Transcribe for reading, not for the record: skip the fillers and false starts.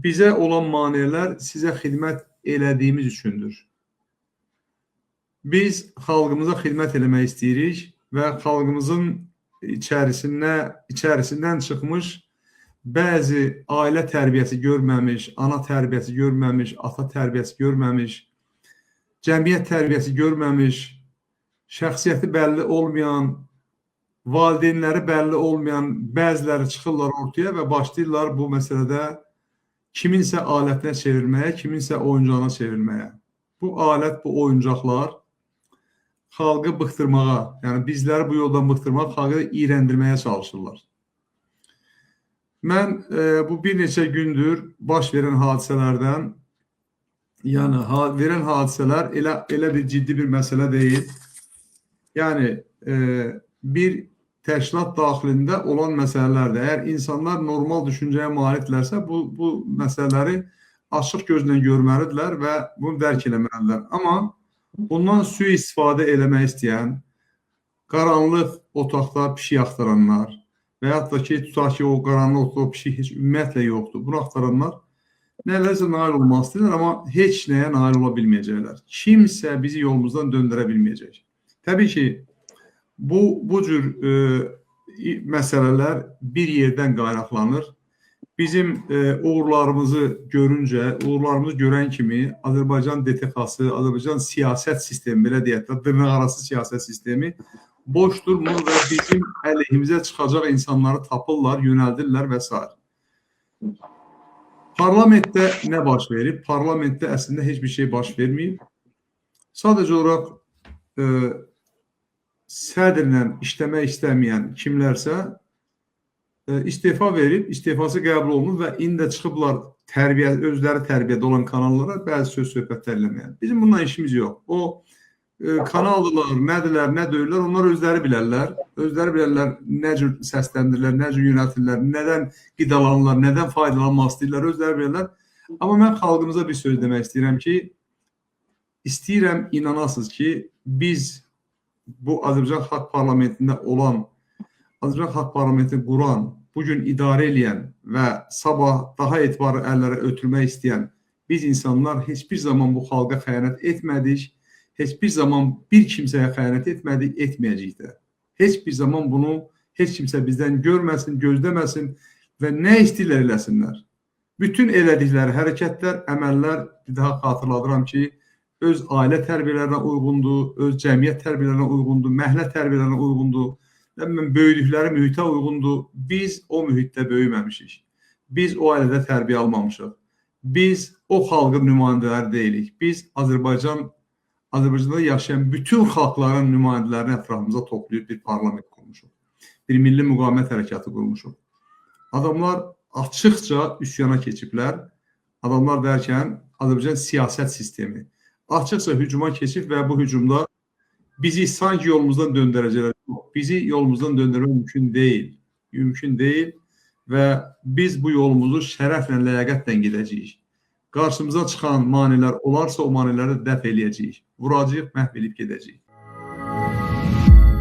bizə olan maneələr sizə xidmət elədiyimiz üçündür. Biz xalqımıza xidmət eləmək istəyirik və xalqımızın içərisindən çıxmış bəzi ailə tərbiyəsi görməmiş, ana tərbiyəsi görməmiş, ata tərbiyəsi görməmiş, cəmiyyət tərbiyəsi görməmiş, şəxsiyyəti bəlli olmayan, valideynləri bəlli olmayan bəziləri çıxırlar ortaya və başlayırlar bu məsələdə kiminsə alətinə çevirməyə, kiminsə oyuncağına çevirməyə. Bu alət, bu oyuncaqlar xalqı bıxtırmağa, yəni bizləri bu yoldan bıxtırmağa, xalqı iyrəndirməyə çalışırlar. Mən bu bir neçə gündür baş verən hadisələrdən, yəni verən hadisələr elə bir ciddi bir məsələ deyil. Yəni bir təşkilat daxilində olan məsələlərdir. Əgər insanlar normal düşüncəyə malikdirlərsə, bu məsələləri açıq gözlə görməlidirlər və bunu dərk eləməlidirlər. Amma bundan sui-istifadə eləmək istəyən, qaranlıq otaqda pişik axtaranlar və yaxud da ki, tutaq ki, o qaranlıq otaqda pişik heç ümumiyyətlə yoxdur. Bunu axtaranlar nələrsə nail olmaq istəyirlər, amma heç nəyə nail ola bilməyəcəklər. Kimsə bizi yolumuzdan döndürə bilməyəcək. Təbii ki, bu cür məsələlər bir yerdən qaynaqlanır. Bizim uğurlarımızı görüncə, uğurlarımızı görən kimi Azərbaycan DTX-sı, Azərbaycan siyasət sistemi, belə deyək də, dırnaqarası siyasət sistemi boş durmur və bizim əleyhimizə çıxacaq insanları tapırlar, yönəldirlər və s. Parlamentdə nə baş verib? Parlamentdə əslində heç bir şey baş verməyib. Sadəcə olaraq sədrlə işləmək istəməyən kimlərsə istefa verib, istefası qəbul olunur və indi çıxıblar özləri tərbiyədə olan kanallara bəzi söz-söhbətlər eləməyən. Bizim bununla işimiz yox. O kanaldılar, nədirlər, nə deyirlər, onlar özləri bilərlər. Özləri bilərlər nə cür səsləndirirlər, nə cür yönəltirlər, nədən qidalanırlar, nədən faydalanmaq istəyirlər, özləri bilərlər. Amma mən xalqımıza bir söz demək istəyirəm ki, istəyirəm inanasınız ki, biz bu Azərbaycan Xalq Parlamentində olan, Azərbaycan Xalq Parlamentini quran, bugün idarə edən və sabah daha etibarlı əllərə ötürmək istəyən biz insanlar heç bir zaman bu xalqa xəyanət etmədik, heç bir zaman bir kimsəyə xəyanət etmədik, etməyəcəyik də. Heç bir zaman bunu heç kimsə bizdən görməsin, gözləməsin və nə istəyirlər eləsinlər. Bütün elədikləri hərəkətlər, əməllər, bir daha xatırladıram ki, öz ailə tərbiyələrinə uyğundur, öz cəmiyyət tərbiyələrinə uyğundur, məhəllə tərbiyələrinə uyğundur, böyüdükləri mühitə uyğundur. Biz o mühitdə böyüməmişik. Biz o ailədə tərbiyə almamışıq. Biz o xalqın nümayəndələri deyilik. Biz Azərbaycanda yaşayan bütün xalqların nümayəndələrini ətrafımıza toplayıb bir parlament qurmuşuq. Bir milli müqavimət hərəkatı qurmuşuq. Adamlar açıqca üsyana keçiblər. Adamlar dərkən Azərbaycan siyasət sistemi açıqca hücuma keçib və bu hücumda bizi sanki yolumuzdan döndürəcəklər. Bizi yolumuzdan döndürmək mümkün deyil. Mümkün deyil və biz bu yolumuzu şərəflə, ləyaqətlə gedəcəyik. Qarşımıza çıxan maneələr olarsa o maneələri dəf eləyəcəyik. Vuracağıq, məhv edib gedəcəyik.